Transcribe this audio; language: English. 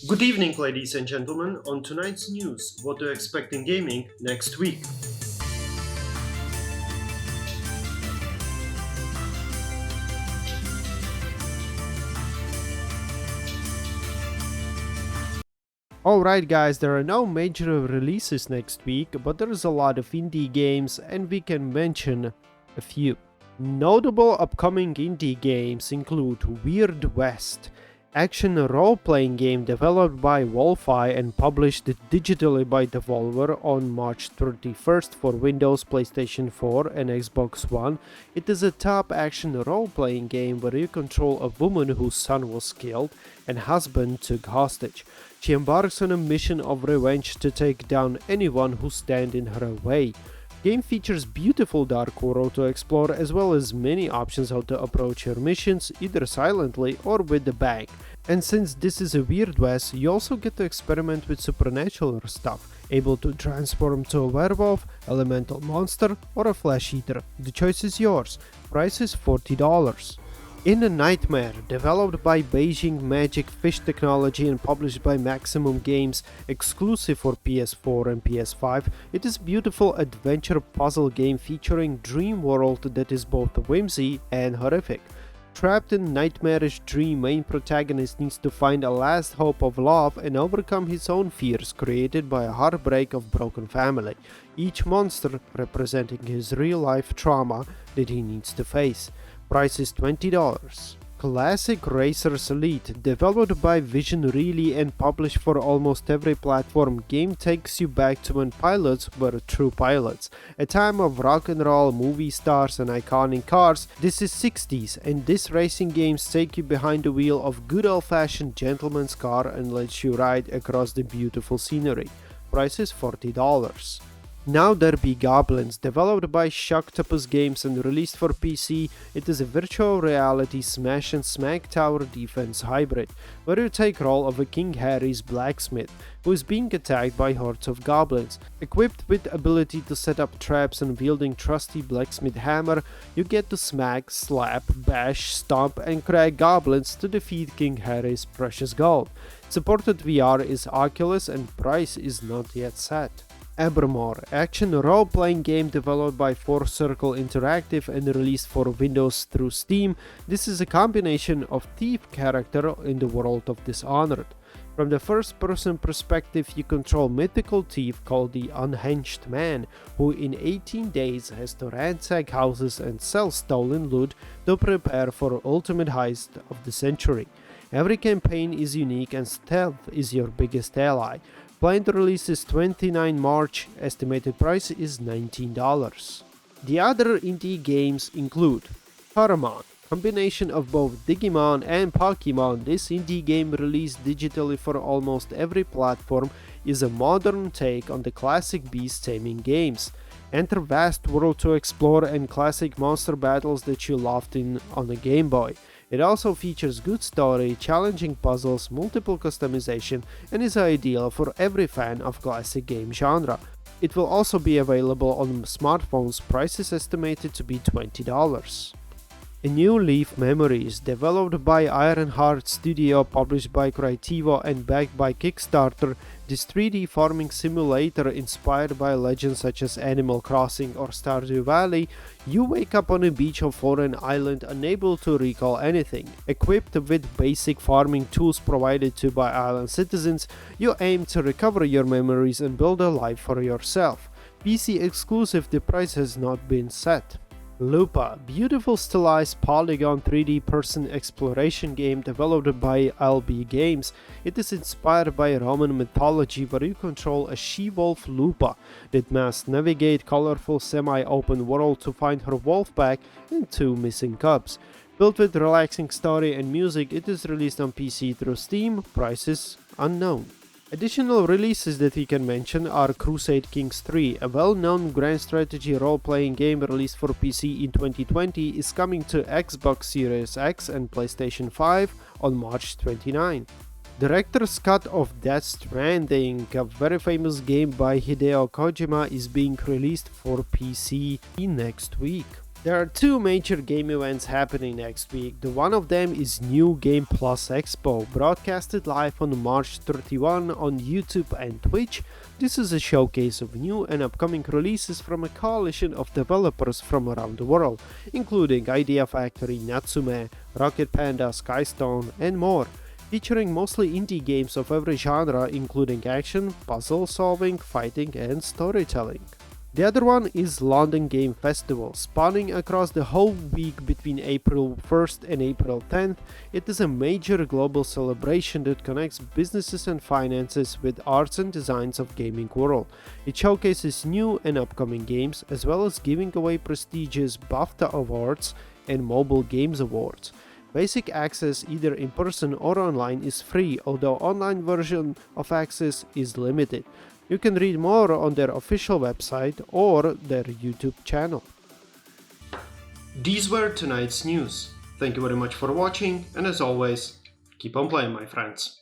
Good evening, ladies and gentlemen. On tonight's news, what to expect in gaming next week. Alright guys, there are no major releases next week, but there is a lot of indie games and we can mention a few. Notable upcoming indie games include Wierd West, action role-playing game developed by Wolfi and published digitally by Devolver on March 31st for Windows, PlayStation 4 and Xbox One. It is a top action role-playing game where you control a woman whose son was killed and husband took hostage. She embarks on a mission of revenge to take down anyone who stands in her way. Game features beautiful dark world to explore as well as many options how to approach your missions either silently or with a bang. And since this is a Wierd West, you also get to experiment with supernatural stuff, able to transform to a werewolf, elemental monster or a flesh eater. The choice is yours. Price is $40. In a Nightmare, developed by Beijing Magic Fish Technology and published by Maximum Games, exclusive for PS4 and PS5, it is a beautiful adventure puzzle game featuring dream world that is both whimsy and horrific. Trapped in a nightmarish dream, main protagonist needs to find a last hope of love and overcome his own fears created by a heartbreak of broken family, each monster representing his real-life trauma that he needs to face. Price is $20. Classic Racers Elite, developed by Vision Really and published for almost every platform, game takes you back to when pilots were true pilots. A time of rock and roll, movie stars and iconic cars. This is 60s and this racing games take you behind the wheel of good old-fashioned gentleman's car and lets you ride across the beautiful scenery. Price is $40. Now There Be Goblins, developed by Shocktopus Games and released for PC, it is a virtual reality smash and smack tower defense hybrid, where you take role of a King Harry's blacksmith, who is being attacked by hordes of goblins. Equipped with ability to set up traps and wielding trusty blacksmith hammer, you get to smack, slap, bash, stomp and crack goblins to defeat King Harry's precious gold. Supported VR is Oculus and price is not yet set. Abermore, action role-playing game developed by Four Circle Interactive and released for Windows through Steam. This is a combination of thief character in the world of Dishonored. From the first-person perspective, you control mythical thief called the Unhinged Man, who in 18 days has to ransack houses and sell stolen loot to prepare for ultimate heist of the century. Every campaign is unique and stealth is your biggest ally. Planned release is 29 March, estimated price is $19. The other indie games include Coromon, combination of both Digimon and Pokemon. This indie game released digitally for almost every platform is a modern take on the classic beast taming games. Enter vast world to explore and classic monster battles that you loved on the Game Boy. It also features good story, challenging puzzles, multiple customization, and is ideal for every fan of classic game genre. It will also be available on smartphones, price is estimated to be $20. A New Leaf Memories, developed by Ironheart Studio, published by Creativo and backed by Kickstarter, this 3D farming simulator inspired by legends such as Animal Crossing or Stardew Valley. You wake up on a beach of foreign island unable to recall anything. Equipped with basic farming tools provided to by island citizens, you aim to recover your memories and build a life for yourself. PC exclusive, the price has not been set. Lupa, beautiful stylized polygon 3D person exploration game developed by LB Games. It is inspired by Roman mythology where you control a she-wolf Lupa that must navigate colorful semi-open world to find her wolf pack and two missing cubs. Built with relaxing story and music, it is released on PC through Steam, prices unknown. Additional releases that we can mention are Crusader Kings III, a well-known grand strategy role-playing game released for PC in 2020, is coming to Xbox Series X and PlayStation 5 on March 29. Director's cut of Death Stranding, a very famous game by Hideo Kojima, is being released for PC next week. There are two major game events happening next week. The one of them is New Game Plus Expo, broadcasted live on March 31 on YouTube and Twitch. This is a showcase of new and upcoming releases from a coalition of developers from around the world, including Idea Factory, Natsume, Rocket Panda, Skystone, and more, featuring mostly indie games of every genre, including action, puzzle solving, fighting, and storytelling. The other one is London Game Festival, spanning across the whole week between April 1st and April 10th. It is a major global celebration that connects businesses and finances with arts and designs of gaming world. It showcases new and upcoming games, as well as giving away prestigious BAFTA awards and Mobile Games Awards. Basic access either in person or online is free, although online version of access is limited. You can read more on their official website or their YouTube channel. These were tonight's news. Thank you very much for watching, and as always, keep on playing, my friends.